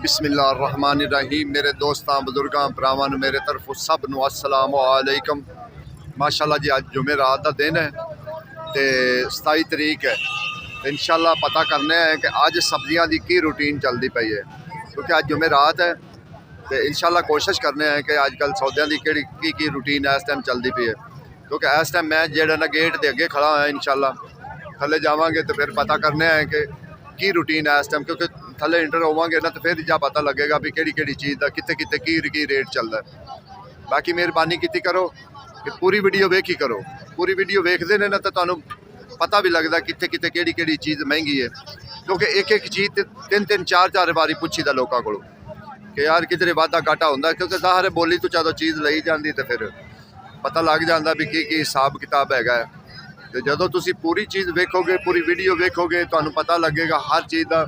बिस्मिल्लाहिर्रहमानिर्रहीम। मेरे दोस्तां बजुर्गां भरावां नूं मेरे तरफों सब नूं अस्सलामु अलैकुम। माशाअल्लाह जी, अज जुमेरात दा दिन है तो 27 तरीक है। तो इंशाअल्लाह पता करने हैं कि अज सब्जियां दी की रूटीन चलती पई है, क्योंकि अज जुमेरात है। तो इंशाअल्लाह कोशिश करने हैं कि अजकल सौदियां दी की रूटीन इस टाइम चलती पई है, क्योंकि इस टाइम मैं जेड़ा ना गेट के अगे खड़ा होया। इंशाअल्लाह थले जावांगे तो फिर पता करने हैं कि की रूटीन है इस टाइम, क्योंकि थले इंटर होवांगे ना तो फिर जा पता लगेगा भी किहड़ी चीज़ का कित्थे कित्थे की रेट चलता है। बाकी मेहरबानी की करो कि पूरी वीडियो वेखी करो। पूरी वीडियो वेखते ने ना तो तुहानूं पता भी लगता कित्थे कित्थे किहड़ी चीज़ महंगी है, क्योंकि एक चीज़ तीन चार बारी पूछी दा लोगों को कि यार किधरे वाधा घाटा होंदा, क्योंकि ज़ाहिर बोली तो ਜਦੋਂ चीज़ लई जाती तो फिर पता लग जाता भी की हिसाब किताब है। तो जदों तुसी पूरी चीज़ वेखोगे, पूरी वीडियो वेखोगे, तुहानूं पता लगेगा हर चीज़ का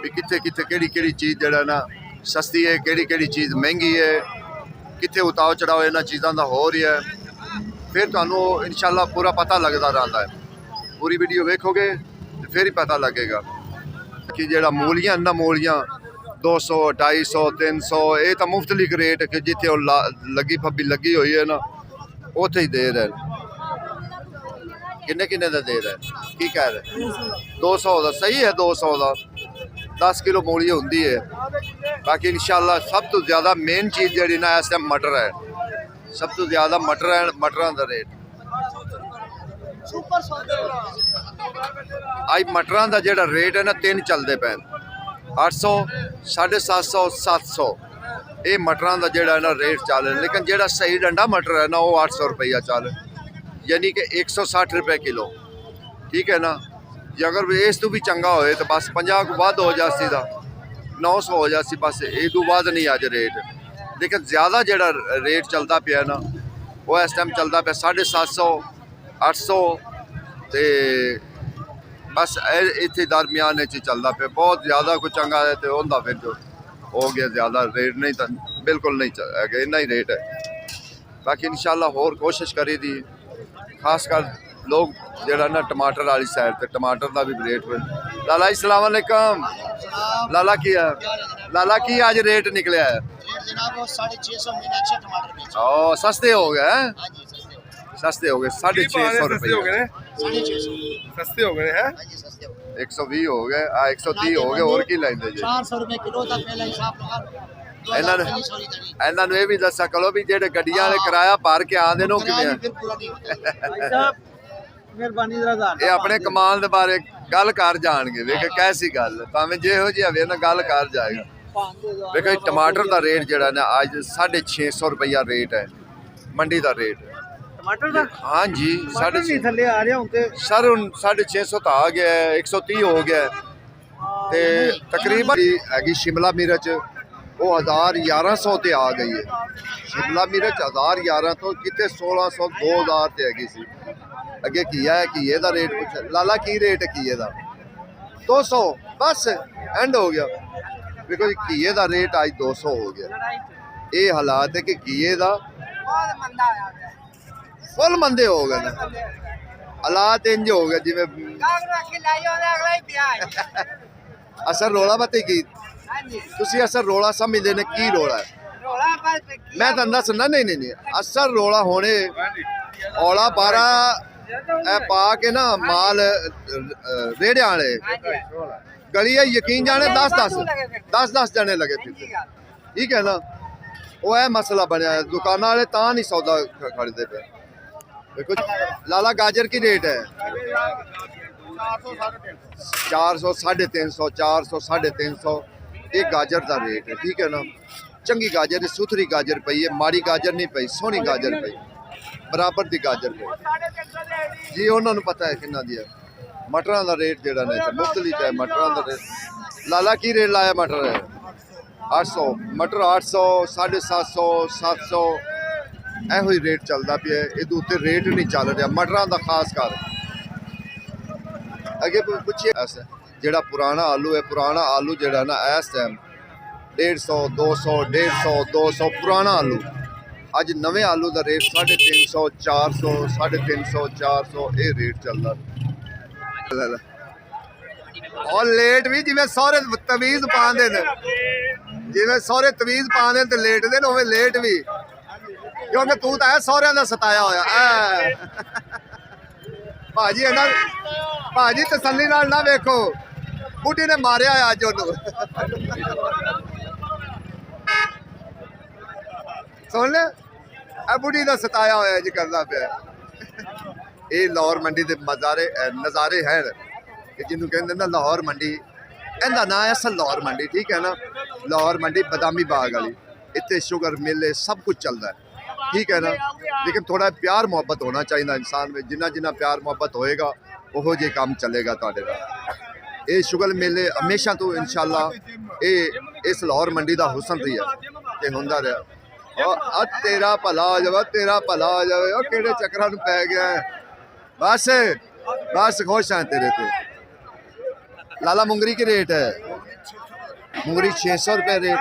भी कित्थे कित्थे किहड़ी चीज़ जड़ा ना सस्ती है, किहड़ी चीज़ महंगी है, कित्थे उताव चढ़ाव इन्हां चीज़ों का हो रहा है। फिर तुहानूं इंशाअल्लाह पूरा पता लगता रहता है। पूरी वीडियो वेखोगे तो फिर ही पता लगेगा कि जड़ा मूलियां ना, मूलियां 200 250 300 ये तो मुफ्तलिफ रेट कि जिथे लगी फब्बी लगी हुई है ना उत्थे ही दे रहे। किन्ने का दे रहा है, की कह रहे 200 का सही है। 200 का 10 किलो मूली होंगी है। बाकी इंशाअल्लाह सब तो ज़्यादा मेन चीज़ जी ना इस टाइम मटर है। सब तो ज़्यादा मटर है, मटरों का रेट आज मटरों का जो रेट है ना 3 चलते पे 800 750 700 ये मटरों का जोड़ा ना रेट चल रहा है। लेकिन जोड़ा सही डंडा मटर है ना वो 800 रुपया चल, यानी कि 160 रुपये किलो। ठीक है ना जी, अगर इस तो भी चंगा होए तो बस 50 को बाद हो जासी था 900 हो जासी, बस ये तो बाद नहीं अज रेट। लेकिन ज़्यादा जोड़ा रेट चलता पाया ना वो इस टाइम चलता पाया 750 800 तो बस इतने दरमियान चलता पे। बहुत ज़्यादा कोई चंगा है तो होंदा फिर जो हो गया ज़्यादा रेट, नहीं तो बिल्कुल नहीं है, इन्ना ही रेट है। बाकी इंशाअल्लाह होर कोशिश करी दी, खासकर लोग जरा ना टमाटर वाली साइड ते टमाटर का भी रेट। लाला अस्सलाम वालेकुम। लाला की है, लाला की आज रेट निकलिया है? ओ सस्ते हो गए हैं, सस्ते हो गए 650 रुपये सस्ते हो गए हैं। 120 हो गए, 130 हो गए। और की लेंदे जी 400 रुपए किलो दा पहला हिसाब लगा। इन्होंने ये भी दसा करो भी जेडे गड्डियां वाले किराया भर के आंदे नो किवें ये अपने कमाल दे बारे गल कर जाणगे। वेख कैसी गल भावें जेहो जी हवे ना गल कर जाएगा। देखो टमाटर का रेट जड़ा ना आज 650 रुपया रेट है मंडी का रेट टमाटर दा। हाँ जी, थल्ले आ रहा हुन ते सर हुन 650 तो आ गया है, 130 हो गया ते तकरीबन हैगी शिमला मिर्च वो 1000-1100 ते आ गई है। शिमला मिर्च 1000-1100 तो कितने 1600 2000 ते हैगी सी। अगे घिया है, घिए का रेट पूछा लाला की रेट है घिए का? 200 बस एंड हो गया। देखो जी घिए का रेट आज 200 हो गया। ये हालात है कि घिए का फुल मंदे हो गए, हालात इंज हो गए जिवें असर रौला बती की तुसी असर रौला समझदे ने की रौला है? मैं तुहानू दसना नहीं असर रौला होने औला 12 पा के ना माल रेड़े वाले गली यकीन जाने 10 जने लगे फिर। ठीक है ना, वो है मसला बनया। दुकान वाले ता नहीं सौदा खरीदते पे। देखो लाला गाजर की रेट है 400 350 400 350 एक गाजर का रेट है। ठीक है ना, चंगी गाजर सुथरी गाजर पई है, माड़ी गाजर नहीं पई, सोहनी गाजर पई, बराबर की गाजर पई जी। उन्होंने पता है किन्ना दी है। मटरों का रेट जड़ा नहीं मुख्तलिफ है। मटरों का रेट लाला की रेट लाया मटर है 800 मटर 800 750 700 ਇਹੋ ਹੀ रेट चलता पे। ये उत्ते रेट नहीं चल रहा मटरों का खास कर। अगे पूछिए जोड़ा पुराना आलू है, पुराना आलू जोड़ा ना इस टाइम 150 200 150 200 पुराना आलू। अज नवे आलू का रेट 350 400 350 400 ये रेट चलता। और लेट भी जिवें सौरे तमीज पाते हैं, जिवें सौरे तमीज पाते ते लेटते ने उवें लेट भी, क्योंकि तू तो है सौरिਆਂ ਦਾ सताया होया भाजी है ना भाजी, तसल्ली नाल ना वेखो, बुढ़ी ने मारिया है अज ओनू सुन ले, बुढ़ी का सताया होया जी करदा पिया। ये लाहौर मंडी के नज़ारे हैं कि जिन्होंने कहते ना लाहौर मंडी, इनका नाम है असल लाहौर मंडी, ठीक है ना। लाहौर मंडी बदामी बाग वाली, इतने शुगर मेले सब कुछ चलता है, ठीक है ना। लेकिन थोड़ा प्यार मोहब्बत होना चाहिए इंसान में, जिन्ना जिन्ना प्यार मोहब्बत होएगा वो जे काम चलेगा तुहाडे नाल। ये शुगर मेले हमेशा तो इंशाअल्लाह ये इस लाहौर मंडी का हुसन रही है कि होंदा रहा। और तेरा भला हो जावे, तेरा भला हो जावे, और किहड़े चक्करां नूं पै गया है। बस बस खुश हैं तेरे पे। लाला मुंगरी की रेट है, मुंगरी 600 रुपये रेट,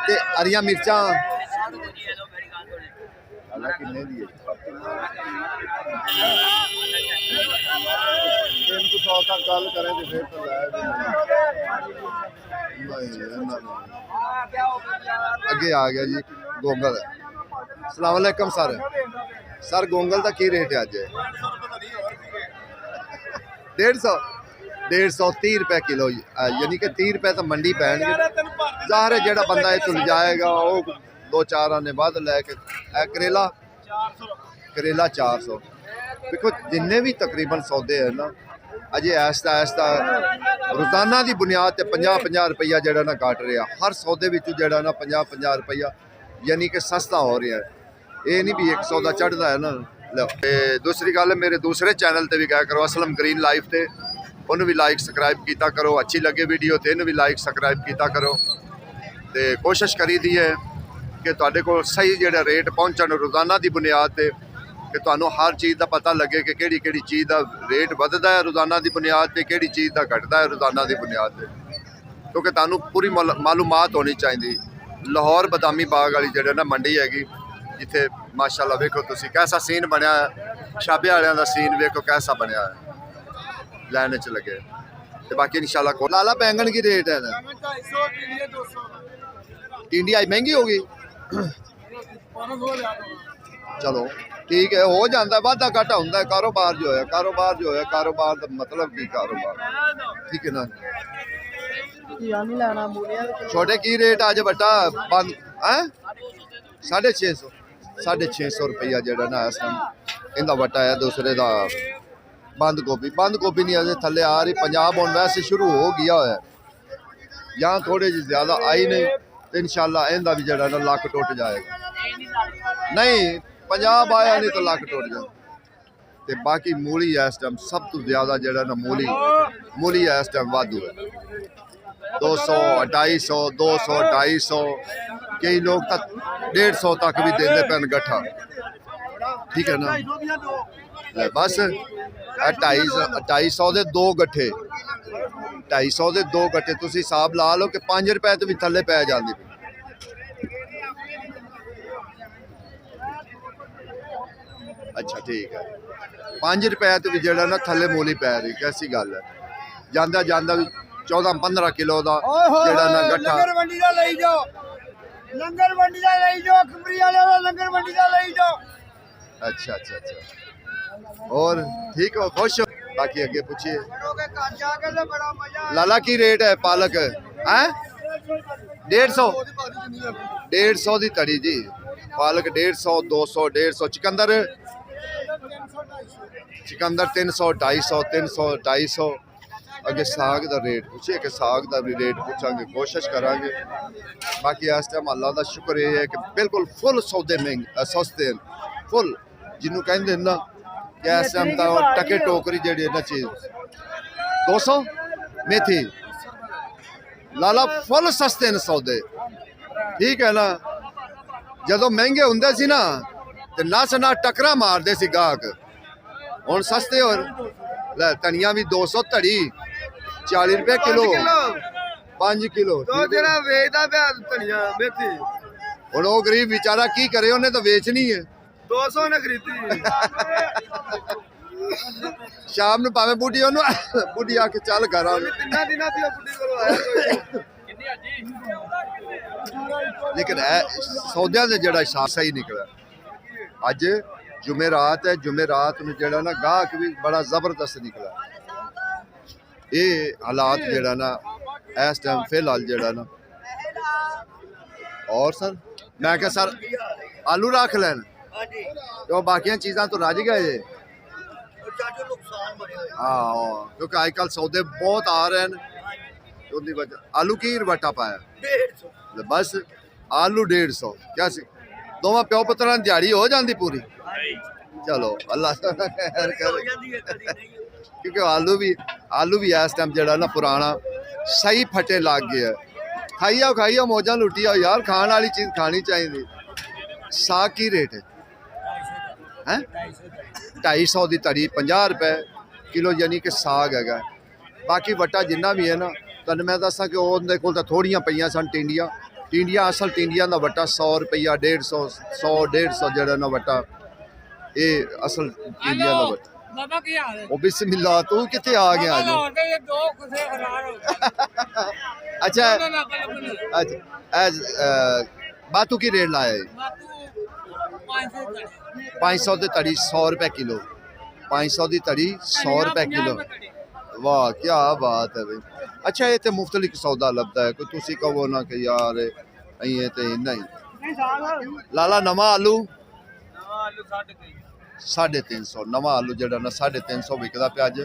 ते हरियां मिर्चां लाला किन्ने दी है? 300 तक गल करें तो फिर तो लै भी नहीं। अगे आ गया जी गोंगल। अस्सलाम वालेकुम सर, सर गोंगल का की रेट है अज? 150 रुपये किलो, यानी कि 30 रुपये तो मंडी पैणगे। ज़ाहिर है जेड़ा बंदा इत्थों जाएगा वो 2-4 आने बाद लैके। करेला 400। देखो जिन्ने भी तकरीबन सौदे है ना अजे ऐसा रोज़ाना की बुनियाद पर 50-50 रुपया जेड़ा ना घट रहा, हर सौदे विचों जेड़ा ना 50-50 रुपया यानी कि सस्ता हो रहा है। ये नहीं भी एक सौदा चढ़ता है ना। दूसरी गल मेरे दूसरे चैनल पर भी गया करो, असलम ग्रीन लाइफ से, उन्होंने भी लाइक सबसक्राइब किया करो। अच्छी लगे वीडियो तो इन्होंने भी लाइक सबसक्राइब किया करो। तो कोशिश करी दी है कि तुहाडे कोल सही जेड़ा रेट पहुँचण रोज़ाना की बुनियाद पर, कि तुहानूं हर चीज़ का पता लगे कि किहड़ी किहड़ी चीज़ का रेट वधदा है रोज़ाना की बुनियाद पर, किहड़ी चीज़ का घटदा है रोज़ाना की बुनियाद पर, क्योंकि तुहानूं पूरी मालूमात होनी चाहिए। लाहौर बदामी बाग वाली जेड़ा ना मंडी हैगी, जिथे माशाअल्लाह वेखो तुसीं कैसा सीन बनया है, छाबे वालियां दा सीन वेखो कैसा बनया है, लाइन च लगे। तो बाकी इंशाअल्लाह को लाला बैंगन की रेट है ना? टिंडी आज महंगी होगी। चलो ठीक है, हो जाता, वाधा घाटा होंदा है। कारोबार जो है कारोबार का मतलब की कारोबार, ठीक है ना। छोटे की रेट अज बटा बंद है 650 रुपया जेड़ा ना इस टाइम इनका वटा है। दूसरे का बंद गोभी नहीं अजे थले आ रही। पंजाब हुण वैसे शुरू हो गया है, यहाँ थोड़े जी ज़्यादा आई नहीं, तो इंशाअल्लाह इनका भी जेड़ा ना लक टुट जाएगा। नहीं पंजाब आया नहीं तो लक टुट जाए। तो बाकी मूली है इस टाइम सब तो ज़्यादा जेड़ा ना मूली है इस टाइम वाधू है। 200 250 200 250, कई लोग तक 150 तक भी देते पैन गट्ठा, ठीक है ना। बस 250 के 2 गट्ठे, 250 के 2 गट्ठे तुसीं हिसाब ला लो कि 5 रुपए तो भी थले पै जाती। अच्छा ठीक है, 5 रुपए तो भी जेड़ा ना थले मूली पै रही, कैसी गल है। जांदा भी 14-15 किलो का जेड़ा ना गट्ठा। लंगर मंडी का ले जाओ, खबरी वाले लंगर मंडी का ले जाओ। अच्छा और ठीक हो, खुश हो? बाकी अगे पूछिए। लाला की रेट है पालक है? 150 की तड़ी जी, पालक 150 200 150। चिकंदर 300 250 300 250। अगे साग का रेट पूछिए कि साग का भी रेट पूछांगे, कोशिश करांगे। बाकी इस टाइम अल्लाह का शुक्र ये है कि बिल्कुल फुल सौदे महंगे सस्ते हैं, फुल जिन्हों कहते हैं ना कि इस टाइम तो टके टोकरी जी ना चीज़ 200 मेथी लाला फुल सस्ते हैं सौदे, ठीक है ना। जदों महंगे होंदे सी ना तो नस ना टकरा मारते सी गाहक, हुण सस्ते हो। धनिया भी 200 धड़ी 40 रुपए किलो, 5 किलो। हुण वो गरीब बेचारा की करे, उन्हें तो बेचनी है। 200 ने खरीदी। ਸ਼ਾਮ ਨੂੰ ਭਾਵੇਂ ਬੁੱਢੀ ਉਹਨੂੰ ਬੁੱਢੀ ਆ ਕੇ ਚੱਲ ਘਰ ਆ ਤਿੰਨਾਂ ਦਿਨਾਂ ਦੀ ਬੁੱਢੀ ਕੋਲ ਆਇਆ ਲੇਕਿਨ ਇਹ ਸੌਦਿਆਂ ਦੇ ਜਿਹੜਾ ਹਿਸਾਬ ਸਹੀ ਨਿਕਲਿਆ ਅੱਜ ਜੁਮੇਰਾਤ ਹੈ ਜੁਮੇਰਾਤ ਨੂੰ ਜਿਹੜਾ ਨਾ ਗਾਹਕ ਵੀ ਬੜਾ ਜ਼ਬਰਦਸਤ ਨਿਕਲਿਆ ਇਹ ਹਾਲਾਤ ਜਿਹੜਾ ਨਾ ਇਸ ਟਾਈਮ ਫਿਲਹਾਲ ਜਿਹੜਾ ਨਾ ਔਰ ਸਰ ਮੈਂ ਕਿਹਾ ਸਰ ਆਲੂ ਰੱਖ ਲੈਣ ਹਾਂਜੀ तो बाकी चीज़ा तो रज गए जे ਚਾਚੂ ਨੁਕਸਾਨ ਬਣੇ ਹੋਏ हाँ क्योंकि अजकल सौदे बहुत आ रहे हैं उनकी वजह आलू की रवाटा पाया 150 बस आलू 150 क्या सी दोवां प्यो पुत्रां दी दिहाड़ी हो जाती पूरी चलो अल्लाह खैर ਹੋ करे ਜਾਂਦੀ ਹੈ ਕਦੀ ਨਹੀਂ क्योंकि आलू भी इस टाइम जड़ा ना पुराना सही फटे लग गया खाइयो मौजा लुटिया यार खाने वाली चीज़ खानी चाहिए साग की रेट है हैं 250 ਦੀ ਧੜੀ 50 ਰੁਪਏ ਕਿਲੋ ਯਾਨੀ ਕਿ ਸਾਗ ਹੈਗਾ ਬਾਕੀ ਵਟਾ ਜਿੰਨਾ ਵੀ ਹੈ ਨਾ ਤੁਹਾਨੂੰ ਮੈਂ ਦੱਸਾਂ ਕਿ ਉਹਦੇ ਕੋਲ ਤਾਂ ਥੋੜੀਆਂ ਪਈਆਂ ਸਨ ਟਿੰਡੀਆਂ ਅਸਲ ਟਿੰਡੀਆਂ ਦਾ ਵਟਾ 100 ਰੁਪਈਆ 150 ਜਿਹੜਾ ਨਾ ਵਟਾ ਇਹ ਅਸਲ ਟਿੰਡੀਆਂ ਦਾ ਵਟਾ ਬਾਬਾ ਕੀ ਹਾਲ ਹੈ ਉਹ ਬਿਸਮਿਲ੍ਲਾ ਤੂੰ ਕਿੱਥੇ ਆ ਗਿਆ ਅੱਜ ਲਾਹੌਰ ਦੇ ਦੋ ਖੁਸੇ ਫਰਾਰ ਹੋ ਗਏ ਅੱਛਾ ਉਹਨਾਂ ਨਾਲ ਲੱਭਣ ਅੱਜ ਬਾਤੂ ਕੀ ਰੇਟ ਲਾਇਆ ਹੈ ਬਾਤੂ 500 ਤੜੇ 500 ਦੀ ਧੜੀ 100 ਰੁਪਏ ਕਿਲੋ 500 ਦੀ ਧੜੀ 100 ਰੁਪਏ ਕਿਲੋ वाह क्या बात है भाई अच्छा ये तो मुख्तलिफ सौदा लगता है कोई तुसी कहो ना कि यार ये तो इन्ना ही लाला नवा आलू ਆਲੂ 350 नवा आलू जड़ा ना 350 विकदा पे अज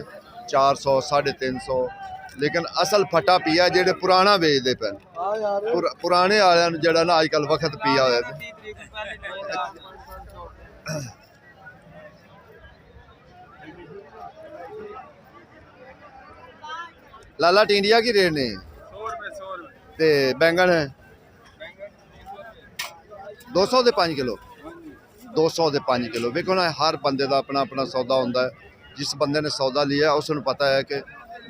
400 350 लेकिन असल फटा पिया जेड़े पुराना बेचते पे पुराने वाले जड़ा ना अजकल वक्त पिया होया लाला टिंडिया की रेट ने 100 रुपए ते बैंगन है 200 ਦੇ 5 किलो 200 ਦੇ 5 किलो ਵੇਖੋ ਨਾ ਹਰ ਬੰਦੇ ਦਾ ਆਪਣਾ ਆਪਣਾ ਸੌਦਾ ਹੁੰਦਾ ਹੈ ਜਿਸ ਬੰਦੇ ਨੇ ਸੌਦਾ ਲਿਆ ਉਸ ਨੂੰ ਪਤਾ ਹੈ ਕਿ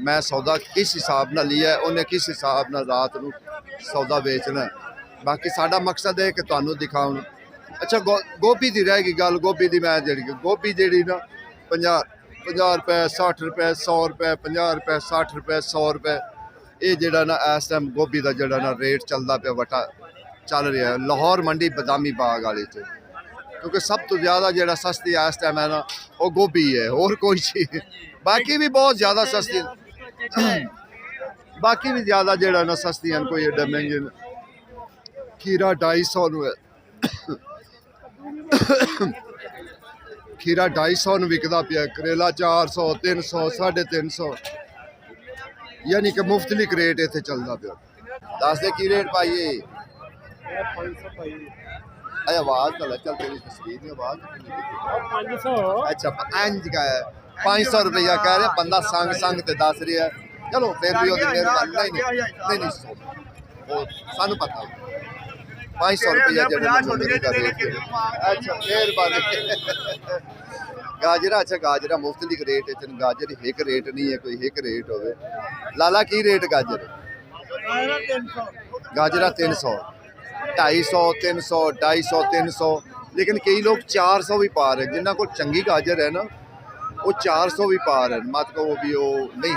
ਮੈਂ ਸੌਦਾ ਕਿਸ ਹਿਸਾਬ ਨਾਲ ਲਿਆ ਉਹਨੇ ਕਿਸ ਹਿਸਾਬ ਨਾਲ ਰਾਤ ਨੂੰ ਸੌਦਾ ਵੇਚਣਾ ਬਾਕੀ ਸਾਡਾ ਮਕਸਦ ਹੈ ਕਿ ਤੁਹਾਨੂੰ ਦਿਖਾਉਣ ਅੱਛਾ ਗੋਭੀ ਦੀ ਰਹਿ ਗਈ ਗੱਲ ਗੋਭੀ ਦੀ ਮੈਂ ਜਿਹੜੀ ਨਾ 50 रुपए 60 रुपए 100 रुपए 50 रुपए 60 रुपए 100 रुपए ये जड़ा ना इस टाइम गोभी का जड़ा ना रेट चलता पे वटा चल रहा है लाहौर मंडी बदामी बाग वाले क्योंकि सब तो ज़्यादा जड़ा सस्ती इस टाइम है ना वो गोभी है और कोई चीज़ बाकी भी बहुत ज़्यादा सस्ती बाकी भी ज़्यादा जड़ा ना सस्ती हैं कोई एडा महंगे खीरा 250 है खीरा 250 ਨੂੰ ਵਿਕਦਾ ਪਿਆ ਕਰੇਲਾ 400 300 350 ਯਾਨੀ ਕਿ ਮੁਫਤਲਿਕ ਰੇਟ ਇੱਥੇ ਚੱਲਦਾ ਪਿਆ ਦੱਸ ਦੇ ਕੀ ਰੇਟ ਪਾਈਏ 500 ਪਾਈ ਅਰੇ ਆਵਾਜ਼ ਤਾਂ ਚੱਲ ਤੇਰੀ ਤਸਵੀਰ ਦੀ ਆਵਾਜ਼ 500 अच्छा 5 का है 500 रुपया कह रहे बंदा संग ते दस रहा है चलो फिर भी ਉਹਦੀ ਮਿਹਰਬਾਨੀ नहीं वो सानू पता 500 रुपया ਜਿਹੜਾ अच्छा ਮਿਹਰਬਾਨੀ गाजरा अच्छा गाजरा मुफ्तलिक रेट है गाजर एक रेट नहीं है कोई एक रेट होवे लाला की रेट गाजर गाजरा 300 250 300 250 300 लेकिन कई लोग 400 भी पा रहे हैं जिन्होंने को चंगी गाजर है ना वो 400 भी पा रहे हैं मत को भी वो नहीं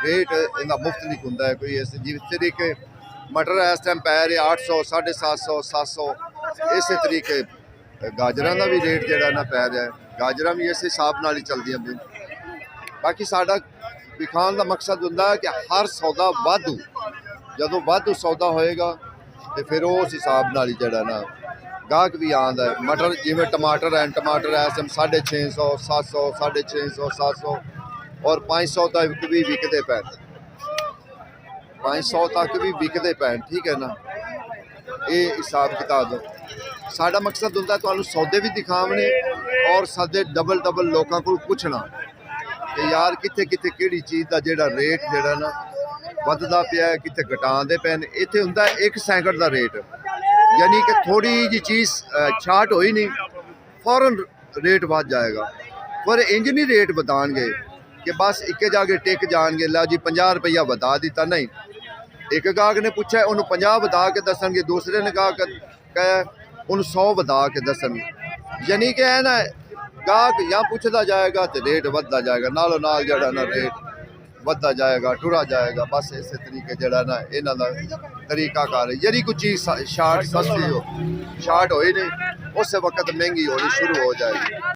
रेट इनका मुफ्तलिक होंगे कोई इस जिस तरीके मटर इस टाइम पै रहे 800 750 700 इस तरीके गाजर का भी रेट जोड़ा ना पै रहा है गाजर भी इस हिसाब नाल ही चलदियां पे बाकी साडा दिखाने का मकसद होंदा है कि हर सौदा वाधू जदों वाधू सौदा होएगा तो फिर उस हिसाब नाल ही जड़ा ना गाहक भी आंदा है मटर जिवें टमाटर हैं टमाटर इस टाइम 650 700 650 700 और 500 तक भी विकते पे 500 तक भी विकते पे ठीक है ना ये हिसाब किताब साडा मकसद होंदा तुहानू सौदे भी दिखावने और सदे डबल लोगों को पूछना कि यार कित्थे कित्थे किहड़ी चीज़ का जिहड़ा रेट जिहड़ा ना वधदा पिया है कित्थे घटांदे पे इत्थे हुंदा 1 सैकड़ का रेट यानी कि थोड़ी जी चीज़ छाट होई नहीं फौरन रेट बढ़ जाएगा पर इंज नहीं रेट बताएंगे कि बस इक्के जाके टिक जाएंगे ला जी 50 रुपया बता दिता नहीं एक गाहक ने पूछा उन्होंने 50 बता के दसणगे दूसरे ने कहा उन्होंने 100 बता के दसन यानी कि है ना ਗਾਹਕ ਜਾਂ ਪੁੱਛਦਾ ਜਾਏਗਾ ਤੇ ਰੇਟ ਵੱਧਦਾ ਜਾਏਗਾ, ਨਾਲੋਂ ਨਾਲ ਜਿਹੜਾ ਨਾ ਰੇਟ ਵੱਧਦਾ ਜਾਏਗਾ, ਟੁਰਾ ਜਾਏਗਾ। ਬਸ ਇਸੇ ਤਰੀਕੇ ਜਿਹੜਾ ਨਾ ਇਹਨਾਂ ਦਾ ਤਰੀਕਾ ਕਾਰ ਹੈ। ਜਿਹੜੀ ਕੋਈ ਚੀਜ਼ ਸ਼ਾਰਟ ਸਸਤੀ ਹੋ, ਸ਼ਾਰਟ ਹੋਈ ਨਹੀਂ, ਉਸੇ ਵਕਤ ਮਹਿੰਗੀ ਹੋਣੀ ਸ਼ੁਰੂ ਹੋ ਜਾਏਗੀ।